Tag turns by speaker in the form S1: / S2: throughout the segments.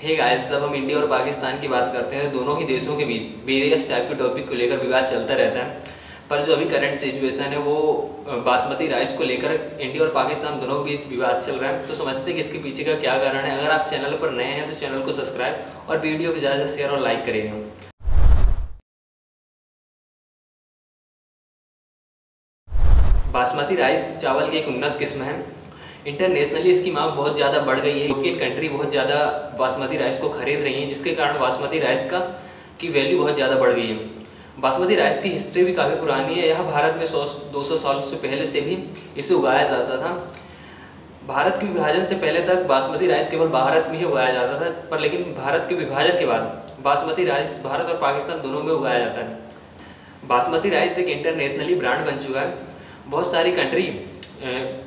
S1: Hey guys, जब हम India और पाकिस्तान की बात करते हैं दोनों ही देशों के बीच वेरियस टाइप के टॉपिक को लेकर विवाद चलता रहता है। पर जो अभी करंट सिचुएशन है वो बासमती राइस को लेकर इंडिया और पाकिस्तान दोनों के बीच विवाद चल रहा है। तो समझते हैं कि इसके पीछे का क्या कारण है। अगर आप चैनल पर नए हैं तो चैनल को सब्सक्राइब और वीडियो को ज़्यादा से शेयर और लाइक करिएगा। बासमती राइस चावल की एक उन्नत किस्म है। इंटरनेशनली इसकी मांग बहुत ज़्यादा बढ़ गई है। यूरोपियन कंट्री बहुत ज़्यादा बासमती राइस को खरीद रही है, जिसके कारण बासमती राइस की वैल्यू बहुत ज़्यादा बढ़ गई है। बासमती राइस की हिस्ट्री भी काफ़ी पुरानी है। यह भारत में 100-200 साल से पहले से भी इसे उगाया जाता था। भारत के विभाजन से पहले तक बासमती राइस केवल भारत में ही उगाया जाता था, पर लेकिन भारत के विभाजन के बाद बासमती राइस भारत और पाकिस्तान दोनों में उगाया जाता है। बासमती राइस एक इंटरनेशनली ब्रांड बन चुका है। बहुत सारी कंट्री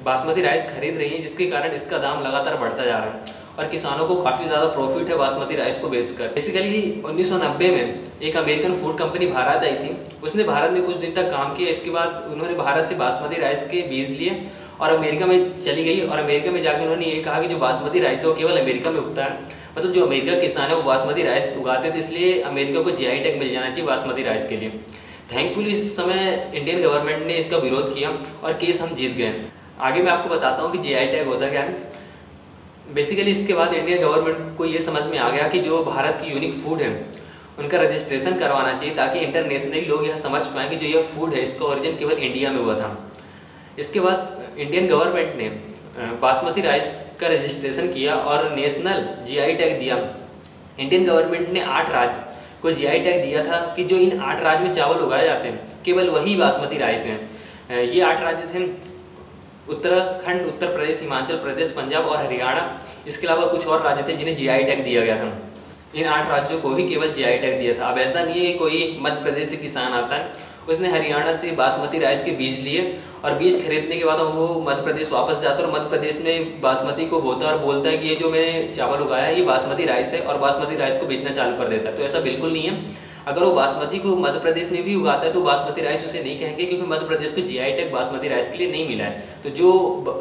S1: बासमती राइस खरीद रही है, जिसके कारण इसका दाम लगातार बढ़ता जा रहा है और किसानों को काफ़ी ज़्यादा प्रॉफिट है बासमती राइस को बेचकर। बेसिकली 1990 में एक अमेरिकन फूड कंपनी भारत आई थी। उसने भारत में कुछ दिन तक काम किया। इसके बाद उन्होंने भारत से बासमती राइस के बीज लिए और अमेरिका में चली गई। और अमेरिका में जाकर उन्होंने ये कहा कि जो बासमती राइस है वो केवल अमेरिका में उगता है। मतलब जो अमेरिका के किसान है वो बासमती राइस उगाते थे, इसलिए अमेरिका को GI टैग मिल जाना चाहिए बासमती राइस के लिए। थैंकफुली इस समय इंडियन गवर्नमेंट ने इसका विरोध किया और केस हम जीत गए। आगे मैं आपको बताता हूँ कि GI टैग होता क्या है। बेसिकली इसके बाद इंडियन गवर्नमेंट को ये समझ में आ गया कि जो भारत की यूनिक फूड है उनका रजिस्ट्रेशन करवाना चाहिए, ताकि इंटरनेशनली लोग यह समझ पाएँ कि जो यह फूड है इसका ओरिजिन केवल इंडिया में हुआ था। इसके बाद इंडियन गवर्नमेंट ने बासमती राइस का रजिस्ट्रेशन किया और नेशनल GI टैग दिया। इंडियन गवर्नमेंट ने 8 राज्य को GI टैग दिया था कि जो इन 8 राज्य में चावल उगाए जाते हैं केवल वही बासमती राइस हैं। ये 8 राज्य थे उत्तराखंड, उत्तर प्रदेश, हिमाचल प्रदेश, पंजाब और हरियाणा। इसके अलावा कुछ और राज्य थे जिन्हें GI टैग दिया गया था। इन 8 राज्यों को भी केवल GI टैग दिया था। अब ऐसा नहीं है कि कोई मध्य प्रदेश से किसान आता है, उसने हरियाणा से बासमती राइस के बीज लिए और बीज खरीदने के बाद वो मध्य प्रदेश वापस जाता है और मध्य प्रदेश में बासमती को बोता है और बोलता है कि ये जो मैंने चावल उगाया है ये बासमती राइस है, और बासमती राइस को बेचना चालू कर देता है। तो ऐसा बिल्कुल नहीं है। अगर वो बासमती को मध्य प्रदेश में भी उगाता है तो बासमती राइस उसे नहीं कहेंगे, क्योंकि मध्य प्रदेश को GI टैग बासमती राइस के लिए नहीं मिला है। तो जो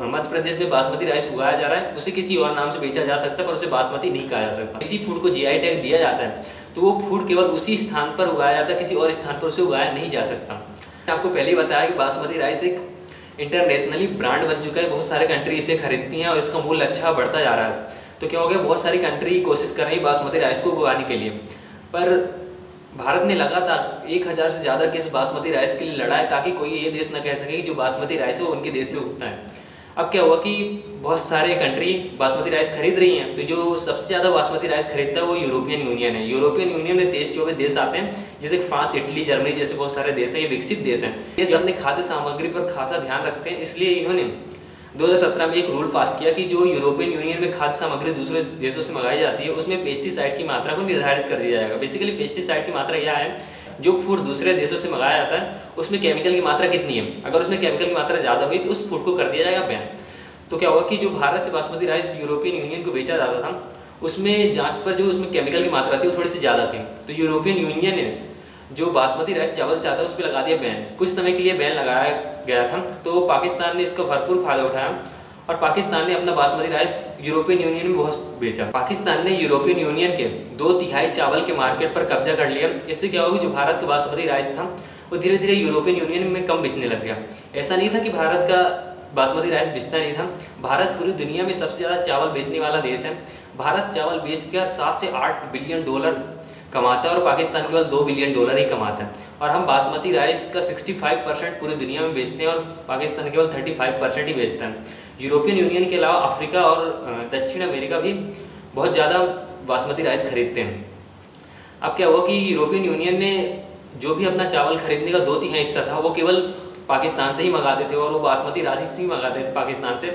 S1: मध्य प्रदेश में बासमती राइस उगाया जा रहा है उसे किसी और नाम से बेचा जा सकता है, पर उसे बासमती नहीं कहा जा सकता। किसी फूड को GI टैग दिया जाता है तो वो फूड केवल उसी स्थान पर उगाया जाता है, किसी और स्थान पर उसे उगाया नहीं जा सकता। मैंने आपको पहले ही बताया कि बासमती राइस एक इंटरनेशनली ब्रांड बन चुका है। बहुत सारे कंट्री इसे खरीदती हैं और इसका मूल्य अच्छा बढ़ता जा रहा है। तो क्या हो गया, बहुत सारी कंट्री कोशिश कर रही है बासमती राइस को उगाने के लिए, पर भारत ने लगातार 1000 से ज़्यादा केस बासमती राइस के लिए लड़ा है, ताकि कोई ये देश न कह सके कि जो बासमती राइस है वो उनके देश में उगता है। अब क्या हुआ कि बहुत सारे कंट्री बासमती राइस खरीद रही हैं, तो जो सबसे ज़्यादा बासमती राइस खरीदता है वो यूरोपियन यूनियन है। यूरोपियन यूनियन में 23-24 देश आते हैं, जैसे फ्रांस, इटली, जर्मनी जैसे बहुत सारे देश हैं। ये विकसित देश हैं। ये अपने खाद्य सामग्री पर खासा ध्यान रखते हैं, इसलिए इन्होंने 2017 में एक रूल पास किया कि जो यूरोपियन यूनियन में खाद्य सामग्री दूसरे देशों से मंगाई जाती है उसमें पेस्टिसाइड की मात्रा को निर्धारित कर दिया जाएगा। बेसिकली पेस्टिसाइड की मात्रा यह है, जो फूड दूसरे देशों से मंगाया जाता है उसमें केमिकल की मात्रा कितनी है। अगर उसमें केमिकल की मात्रा ज़्यादा हुई तो उस फूड को कर दिया जाएगा बैन। तो क्या होगा कि जो भारत से बासमती राइस यूरोपियन यूनियन को बेचा जाता था उसमें जाँच पर जो उसमें केमिकल की मात्रा थी वो थोड़ी सी ज़्यादा थी। तो यूरोपियन यूनियन ने जो बासमती राइस चावल से आता है उस पर लगा दिया बैन। कुछ समय के लिए बैन लगाया गया था, तो पाकिस्तान ने इसका भरपूर फायदा उठाया और पाकिस्तान ने अपना बासमती राइस यूरोपियन यूनियन में बहुत बेचा। पाकिस्तान ने यूरोपियन यूनियन के 2/3 चावल के मार्केट पर कब्जा कर लिया। इससे क्या होगा कि जो भारत का बासमती राइस था वो धीरे धीरे यूरोपियन यूनियन में कम बेचने लग गया। ऐसा नहीं था कि भारत का बासमती राइस बेचता नहीं था। भारत पूरी दुनिया में सबसे ज़्यादा चावल बेचने वाला देश है। भारत चावल बेचकर 7 से 8 बिलियन डॉलर कमाता है और पाकिस्तान केवल 2 बिलियन डॉलर ही कमाता है। और हम बासमती राइस का 65% पूरी दुनिया में बेचते हैं और पाकिस्तान केवल 35% ही बेचता है। यूरोपियन यूनियन के अलावा अफ्रीका और दक्षिण अमेरिका भी बहुत ज़्यादा बासमती राइस खरीदते हैं। अब क्या हुआ कि यूरोपियन यूनियन ने जो भी अपना चावल खरीदने का 2/3 हिस्सा था वो केवल पाकिस्तान से ही मंगाते थे और वो बासमती राइस से ही मंगाते थे पाकिस्तान से।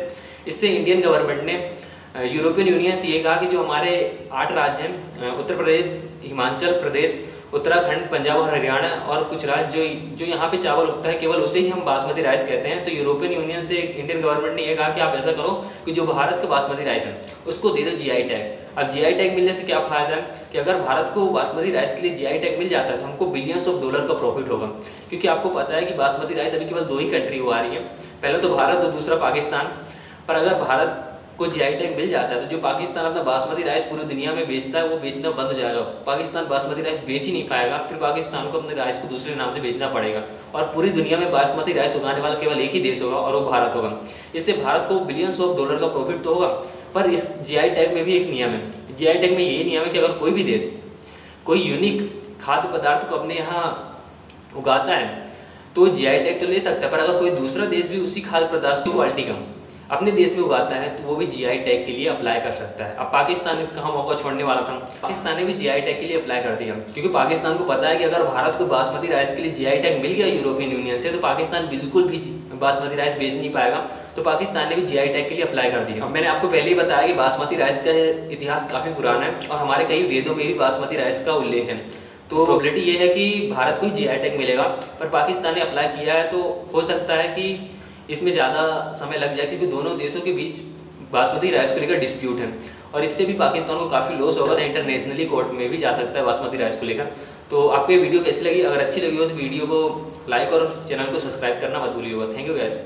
S1: इससे इंडियन गवर्नमेंट ने यूरोपियन यूनियन से ये कहा कि जो हमारे 8 राज्य हैं, उत्तर प्रदेश, हिमाचल प्रदेश, उत्तराखंड, पंजाब और हरियाणा और कुछ राज्य जो यहाँ पे चावल उगता है केवल उसे ही हम बासमती राइस कहते हैं। तो यूरोपियन यूनियन से इंडियन गवर्नमेंट ने यह कहा कि आप ऐसा करो कि जो भारत का बासमती राइस है उसको दे दो GI टैग। अब GI टैग मिलने से क्या फायदा है कि अगर भारत को बासमती राइस के लिए GI टैग मिल जाता है तो हमको बिलियंस ऑफ डॉलर का प्रॉफिट होगा। क्योंकि आपको पता है कि बासमती राइस अभी केवल 2 ही कंट्री उगा रही है, पहले तो भारत और दूसरा पाकिस्तान। पर अगर भारत को जीआई टैग मिल जाता है तो जो पाकिस्तान अपना बासमती राइस पूरी दुनिया में बेचता है वो बेचना बंद हो जाएगा। पाकिस्तान बासमती राइस बेच ही नहीं पाएगा, फिर पाकिस्तान को अपने राइस को दूसरे नाम से बेचना पड़ेगा और पूरी दुनिया में बासमती राइस उगाने वाला केवल एक ही देश होगा और वो भारत होगा। इससे भारत को बिलियंस ऑफ डॉलर का प्रॉफिट तो होगा। पर इस जीआई टैग में भी एक नियम है। जीआई टैग में ये नियम है कि अगर कोई भी देश कोई यूनिक खाद्य पदार्थ को अपने यहाँ उगाता है तो जीआई टैग तो ले सकता है, पर अगर कोई दूसरा देश भी उसी खाद्य पदार्थ की क्वालिटी कम अपने देश में उगाता है तो वो भी जीआई टैग के लिए अप्लाई कर सकता है। अब पाकिस्तान ने कहाँ मौका छोड़ने वाला था, पाकिस्तान ने भी जीआई टैग के लिए अप्लाई कर दिया, क्योंकि पाकिस्तान को पता है कि अगर भारत को बासमती राइस के लिए जीआई टैग मिल गया यूरोपियन यूनियन से तो पाकिस्तान बिल्कुल भी बासमती राइस बेच नहीं पाएगा। तो पाकिस्तान ने भी जीआई टैग के लिए अप्लाई कर दिया। मैंने आपको पहले ही बताया कि बासमती राइस का इतिहास काफ़ी पुराना है और हमारे कई वेदों में भी बासमती राइस का उल्लेख है। तो प्रोबेबिलिटी ये है कि भारत को ही जीआई टैग मिलेगा, पर पाकिस्तान ने अप्लाई किया है तो हो सकता है कि इसमें ज़्यादा समय लग जाए, क्योंकि दोनों देशों के बीच बासमती राइस को लेकर डिस्प्यूट है और इससे भी पाकिस्तान को काफ़ी लॉस होगा। तो इंटरनेशनली कोर्ट में भी जा सकता है बासमती राइस को लेकर। तो आपको ये वीडियो कैसी लगी? अगर अच्छी लगी हो तो वीडियो को लाइक और चैनल को सब्सक्राइब करना मत भूलिएगा। Thank you guys.